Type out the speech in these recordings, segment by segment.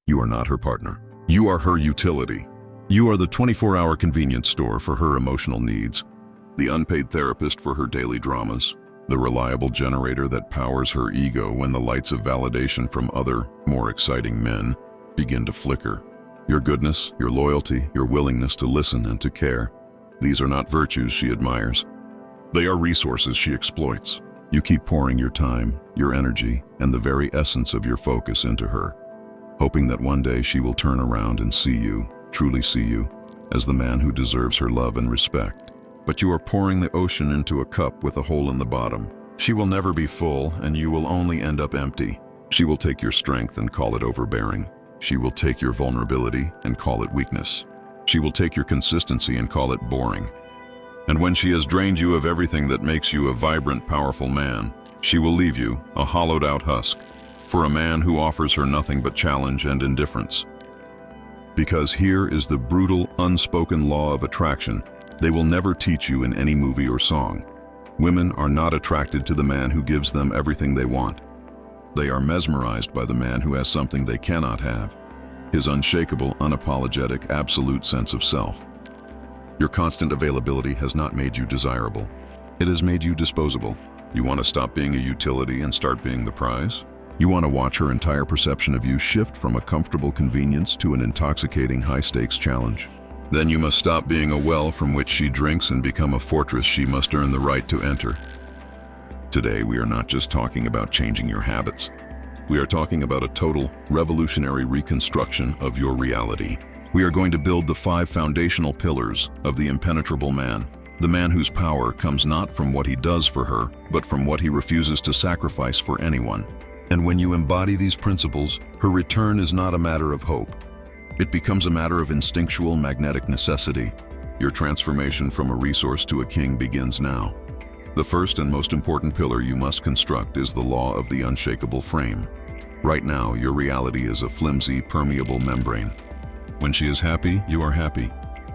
You are not her partner. You are her utility. You are the 24-hour convenience store for her emotional needs, the unpaid therapist for her daily dramas, the reliable generator that powers her ego when the lights of validation from other, more exciting men begin to flicker. Your goodness, your loyalty, your willingness to listen and to care, these are not virtues she admires. They are resources she exploits. You keep pouring your time, your energy, and the very essence of your focus into her, hoping that one day she will turn around and see you, truly see you, as the man who deserves her love and respect. But you are pouring the ocean into a cup with a hole in the bottom. She will never be full, and you will only end up empty. She will take your strength and call it overbearing. She will take your vulnerability and call it weakness. She will take your consistency and call it boring. And when she has drained you of everything that makes you a vibrant, powerful man, she will leave you, a hollowed-out husk, for a man who offers her nothing but challenge and indifference. Because here is the brutal, unspoken law of attraction they will never teach you in any movie or song. Women are not attracted to the man who gives them everything they want. They are mesmerized by the man who has something they cannot have, his unshakable, unapologetic, absolute sense of self. Your constant availability has not made you desirable. It has made you disposable. You want to stop being a utility and start being the prize? You want to watch her entire perception of you shift from a comfortable convenience to an intoxicating high-stakes challenge? Then you must stop being a well from which she drinks and become a fortress she must earn the right to enter. Today, we are not just talking about changing your habits. We are talking about a total, revolutionary reconstruction of your reality. We are going to build the 5 foundational pillars of the impenetrable man, the man whose power comes not from what he does for her, but from what he refuses to sacrifice for anyone. And when you embody these principles, her return is not a matter of hope. It becomes a matter of instinctual, magnetic necessity. Your transformation from a resource to a king begins now. The first and most important pillar you must construct is the law of the unshakable frame. Right now, your reality is a flimsy, permeable membrane. When she is happy, you are happy.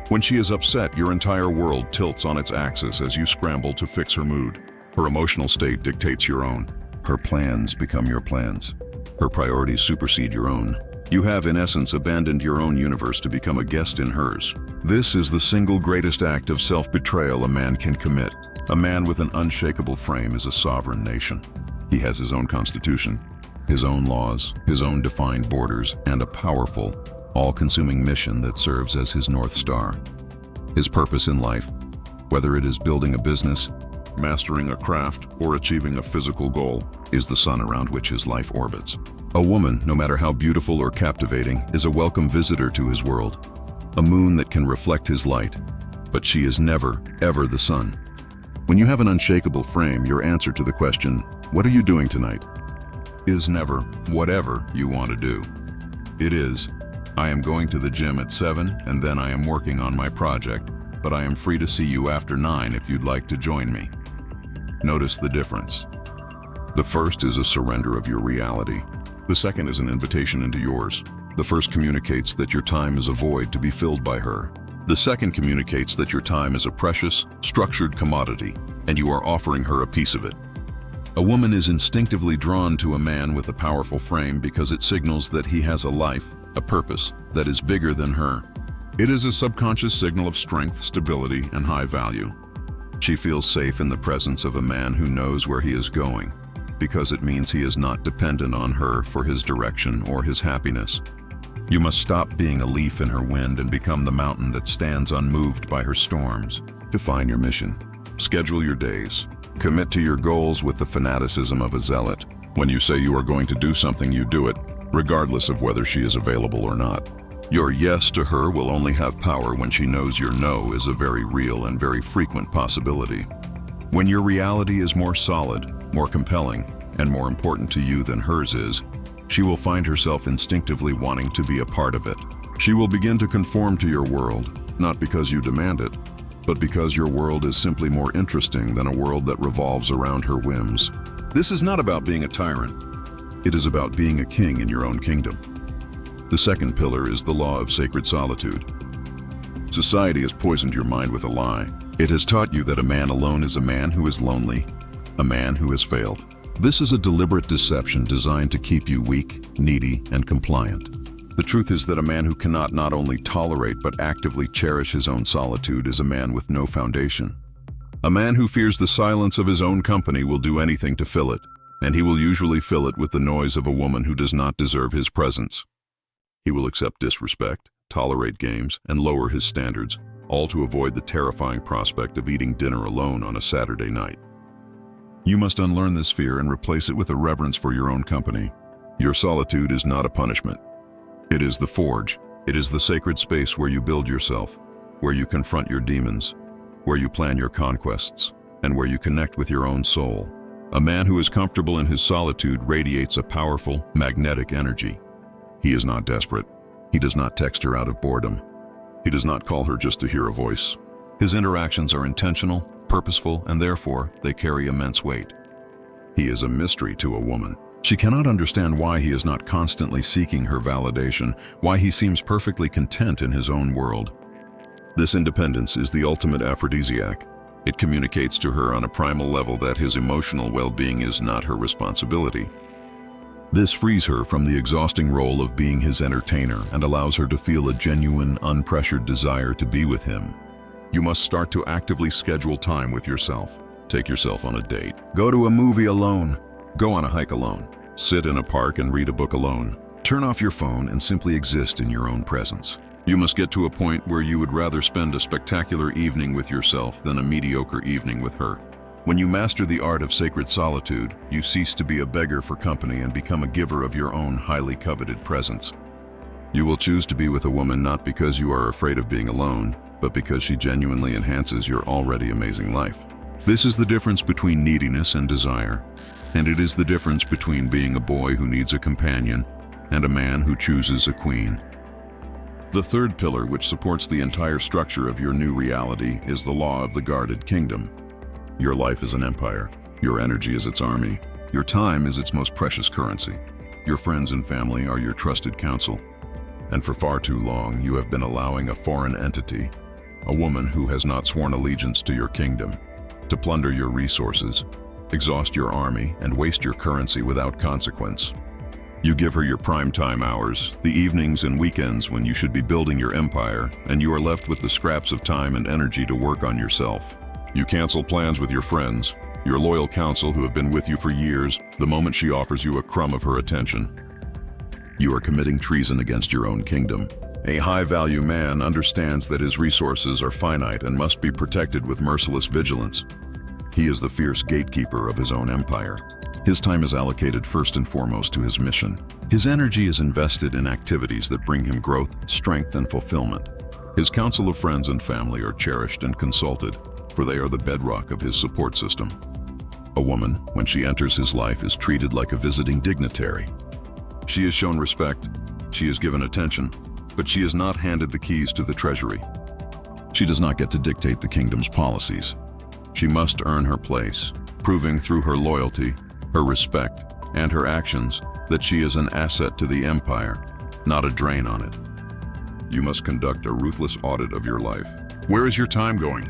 When she is upset, your entire world tilts on its axis as you scramble to fix her mood. Her emotional state dictates your own. Her plans become your plans. Her priorities supersede your own. You have, in essence, abandoned your own universe to become a guest in hers. This is the single greatest act of self-betrayal a man can commit. A man with an unshakable frame is a sovereign nation. He has his own constitution, his own laws, his own defined borders, and a powerful, all-consuming mission that serves as his North Star. His purpose in life, whether it is building a business, mastering a craft, or achieving a physical goal, is the sun around which his life orbits. A woman, no matter how beautiful or captivating, is a welcome visitor to his world, a moon that can reflect his light, but she is never, ever the sun. When you have an unshakable frame, your answer to the question, "What are you doing tonight?" is never, "Whatever you want to do." It is, "I am going to the gym at 7 and then I am working on my project, but I am free to see you after 9 if you'd like to join me." Notice the difference. The first is a surrender of your reality. The second is an invitation into yours. The first communicates that your time is a void to be filled by her. The second communicates that your time is a precious, structured commodity, and you are offering her a piece of it. A woman is instinctively drawn to a man with a powerful frame because it signals that he has a life, a purpose, that is bigger than her. It is a subconscious signal of strength, stability, and high value. She feels safe in the presence of a man who knows where he is going, because it means he is not dependent on her for his direction or his happiness. You must stop being a leaf in her wind and become the mountain that stands unmoved by her storms. Define your mission. Schedule your days. Commit to your goals with the fanaticism of a zealot. When you say you are going to do something, you do it, regardless of whether she is available or not. Your yes to her will only have power when she knows your no is a very real and very frequent possibility. When your reality is more solid, more compelling, and more important to you than hers is, she will find herself instinctively wanting to be a part of it. She will begin to conform to your world, not because you demand it, but because your world is simply more interesting than a world that revolves around her whims. This is not about being a tyrant. It is about being a king in your own kingdom. The second pillar is the law of sacred solitude. Society has poisoned your mind with a lie. It has taught you that a man alone is a man who is lonely, a man who has failed. This is a deliberate deception designed to keep you weak, needy, and compliant. The truth is that a man who cannot not only tolerate but actively cherish his own solitude is a man with no foundation. A man who fears the silence of his own company will do anything to fill it, and he will usually fill it with the noise of a woman who does not deserve his presence. He will accept disrespect, tolerate games, and lower his standards, all to avoid the terrifying prospect of eating dinner alone on a Saturday night. You must unlearn this fear and replace it with a reverence for your own company. Your solitude is not a punishment. It is the forge. It is the sacred space where you build yourself, where you confront your demons, where you plan your conquests, and where you connect with your own soul. A man who is comfortable in his solitude radiates a powerful, magnetic energy. He is not desperate. He does not text her out of boredom. He does not call her just to hear a voice. His interactions are intentional, purposeful, and therefore they carry immense weight. He is a mystery to a woman. She cannot understand why he is not constantly seeking her validation, why he seems perfectly content in his own world. This independence is the ultimate aphrodisiac. It communicates to her on a primal level that his emotional well-being is not her responsibility. This frees her from the exhausting role of being his entertainer and allows her to feel a genuine, unpressured desire to be with him. You must start to actively schedule time with yourself. Take yourself on a date. Go to a movie alone. Go on a hike alone. Sit in a park and read a book alone. Turn off your phone and simply exist in your own presence. You must get to a point where you would rather spend a spectacular evening with yourself than a mediocre evening with her. When you master the art of sacred solitude, you cease to be a beggar for company and become a giver of your own highly coveted presence. You will choose to be with a woman not because you are afraid of being alone, but because she genuinely enhances your already amazing life. This is the difference between neediness and desire, and it is the difference between being a boy who needs a companion and a man who chooses a queen. The third pillar, which supports the entire structure of your new reality, is the law of the guarded kingdom. Your life is an empire. Your energy is its army. Your time is its most precious currency. Your friends and family are your trusted counsel. And for far too long, you have been allowing a foreign entity, a woman who has not sworn allegiance to your kingdom, to plunder your resources, exhaust your army, and waste your currency without consequence. You give her your prime time hours, the evenings and weekends when you should be building your empire, and you are left with the scraps of time and energy to work on yourself. You cancel plans with your friends, your loyal counsel who have been with you for years, the moment she offers you a crumb of her attention. You are committing treason against your own kingdom. A high-value man understands that his resources are finite and must be protected with merciless vigilance. He is the fierce gatekeeper of his own empire. His time is allocated first and foremost to his mission. His energy is invested in activities that bring him growth, strength, and fulfillment. His council of friends and family are cherished and consulted, for they are the bedrock of his support system. A woman, when she enters his life, is treated like a visiting dignitary. She is shown respect, she is given attention, but she is not handed the keys to the treasury. She does not get to dictate the kingdom's policies. She must earn her place, proving through her loyalty, her respect, and her actions that she is an asset to the empire, not a drain on it. You must conduct a ruthless audit of your life. Where is your time going?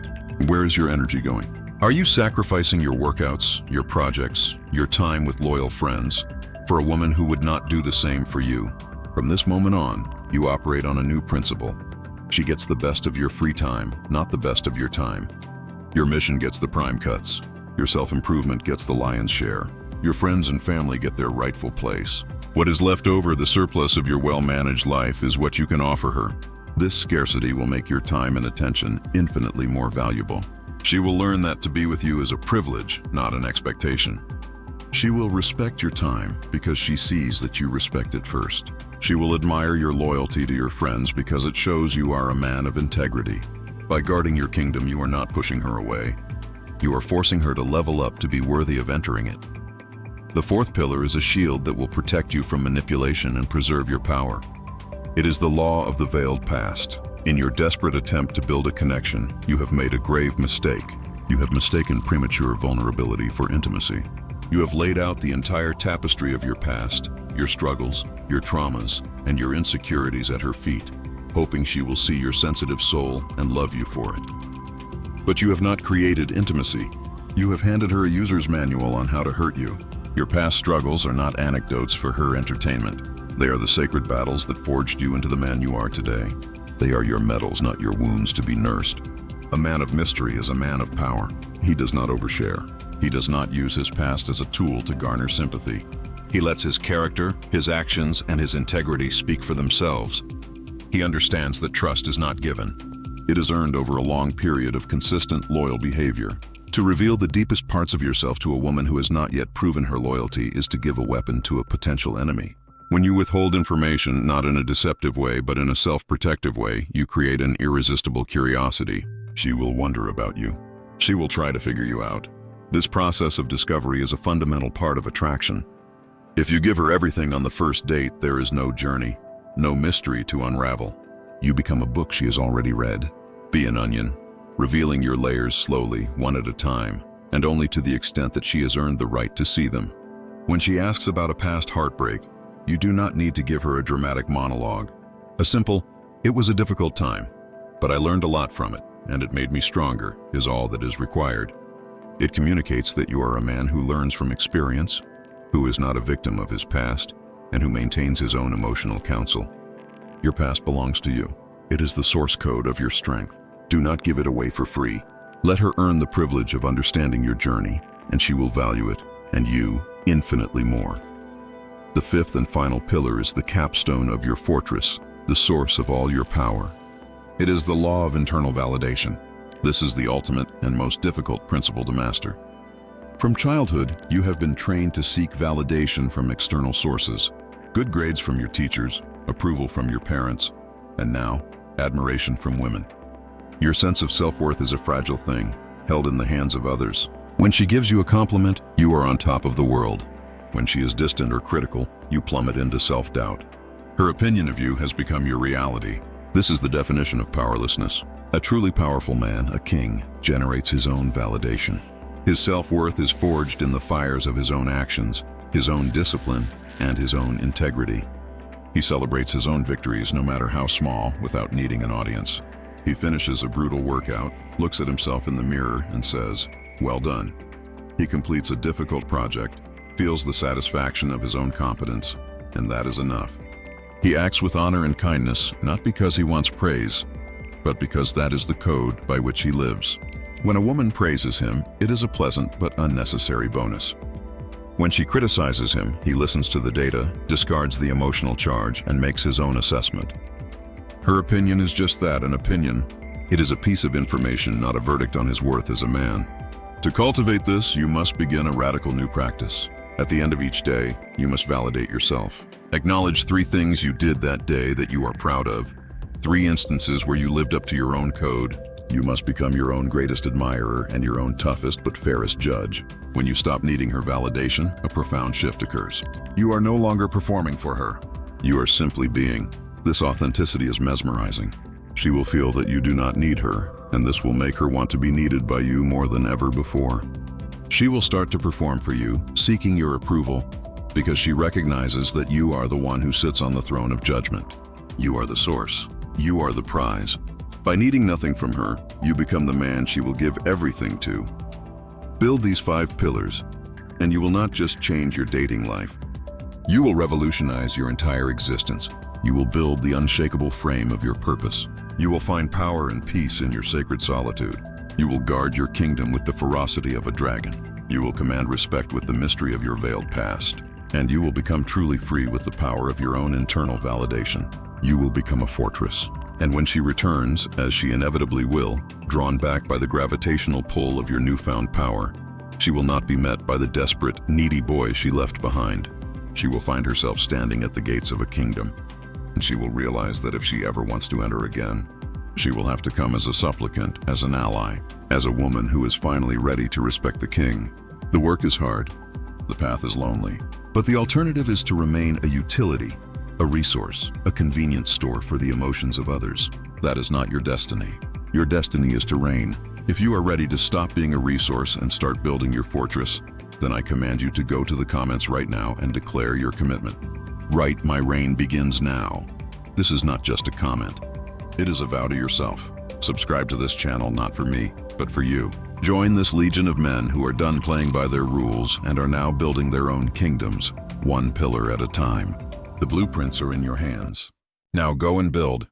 Where is your energy going? Are you sacrificing your workouts, your projects, your time with loyal friends for a woman who would not do the same for you? From this moment on, you operate on a new principle. She gets the best of your free time, not the best of your time. Your mission gets the prime cuts. Your self-improvement gets the lion's share. Your friends and family get their rightful place. What is left over, the surplus of your well-managed life, is what you can offer her. This scarcity will make your time and attention infinitely more valuable. She will learn that to be with you is a privilege, not an expectation. She will respect your time because she sees that you respect it first. She will admire your loyalty to your friends because it shows you are a man of integrity. By guarding your kingdom, you are not pushing her away. You are forcing her to level up to be worthy of entering it. The fourth pillar is a shield that will protect you from manipulation and preserve your power. It is the law of the veiled past. In your desperate attempt to build a connection, you have made a grave mistake. You have mistaken premature vulnerability for intimacy. You have laid out the entire tapestry of your past, your struggles, your traumas, and your insecurities at her feet, hoping she will see your sensitive soul and love you for it. But you have not created intimacy. You have handed her a user's manual on how to hurt you. Your past struggles are not anecdotes for her entertainment. They are the sacred battles that forged you into the man you are today. They are your medals, not your wounds to be nursed. A man of mystery is a man of power. He does not overshare. He does not use his past as a tool to garner sympathy. He lets his character, his actions, and his integrity speak for themselves. He understands that trust is not given. It is earned over a long period of consistent, loyal behavior. To reveal the deepest parts of yourself to a woman who has not yet proven her loyalty is to give a weapon to a potential enemy. When you withhold information, not in a deceptive way, but in a self-protective way, you create an irresistible curiosity. She will wonder about you. She will try to figure you out. This process of discovery is a fundamental part of attraction. If you give her everything on the first date, there is no journey, no mystery to unravel. You become a book she has already read. Be an onion, revealing your layers slowly, one at a time, and only to the extent that she has earned the right to see them. When she asks about a past heartbreak, you do not need to give her a dramatic monologue. A simple, "It was a difficult time, but I learned a lot from it, and it made me stronger," is all that is required. It communicates that you are a man who learns from experience, who is not a victim of his past, and who maintains his own emotional counsel. Your past belongs to you. It is the source code of your strength. Do not give it away for free. Let her earn the privilege of understanding your journey, and she will value it, and you, infinitely more. The fifth and final pillar is the capstone of your fortress, the source of all your power. It is the law of internal validation. This is the ultimate and most difficult principle to master. From childhood, you have been trained to seek validation from external sources. Good grades from your teachers, approval from your parents, and now, admiration from women. Your sense of self-worth is a fragile thing, held in the hands of others. When she gives you a compliment, you are on top of the world. When she is distant or critical, you plummet into self-doubt. Her opinion of you has become your reality. This is the definition of powerlessness. A truly powerful man, a king, generates his own validation. His self-worth is forged in the fires of his own actions, his own discipline, and his own integrity. He celebrates his own victories, no matter how small, without needing an audience. He finishes a brutal workout, looks at himself in the mirror, and says, "Well done." He completes a difficult project, feels the satisfaction of his own competence, and that is enough. He acts with honor and kindness, not because he wants praise, but because that is the code by which he lives. When a woman praises him, it is a pleasant but unnecessary bonus. When she criticizes him, he listens to the data, discards the emotional charge, and makes his own assessment. Her opinion is just that, an opinion. It is a piece of information, not a verdict on his worth as a man. To cultivate this, you must begin a radical new practice. At the end of each day, you must validate yourself. Acknowledge 3 things you did that day that you are proud of. 3 instances where you lived up to your own code. You must become your own greatest admirer and your own toughest but fairest judge. When you stop needing her validation, a profound shift occurs. You are no longer performing for her. You are simply being. This authenticity is mesmerizing. She will feel that you do not need her, and this will make her want to be needed by you more than ever before. She will start to perform for you, seeking your approval, because she recognizes that you are the one who sits on the throne of judgment. You are the source. You are the prize. By needing nothing from her, you become the man she will give everything to. Build these 5 pillars, and you will not just change your dating life. You will revolutionize your entire existence. You will build the unshakable frame of your purpose. You will find power and peace in your sacred solitude. You will guard your kingdom with the ferocity of a dragon. You will command respect with the mystery of your veiled past. And you will become truly free with the power of your own internal validation. You will become a fortress. And when she returns, as she inevitably will, drawn back by the gravitational pull of your newfound power, she will not be met by the desperate, needy boy she left behind. She will find herself standing at the gates of a kingdom, and she will realize that if she ever wants to enter again, she will have to come as a supplicant, as an ally, as a woman who is finally ready to respect the king. The work is hard, the path is lonely, but the alternative is to remain a utility, a resource, a convenience store for the emotions of others. That is not your destiny. Your destiny is to reign. If you are ready to stop being a resource and start building your fortress, then I command you to go to the comments right now and declare your commitment. Write, "My reign begins now." This is not just a comment. It is a vow to yourself. Subscribe to this channel not for me, but for you. Join this legion of men who are done playing by their rules and are now building their own kingdoms, one pillar at a time. The blueprints are in your hands. Now go and build.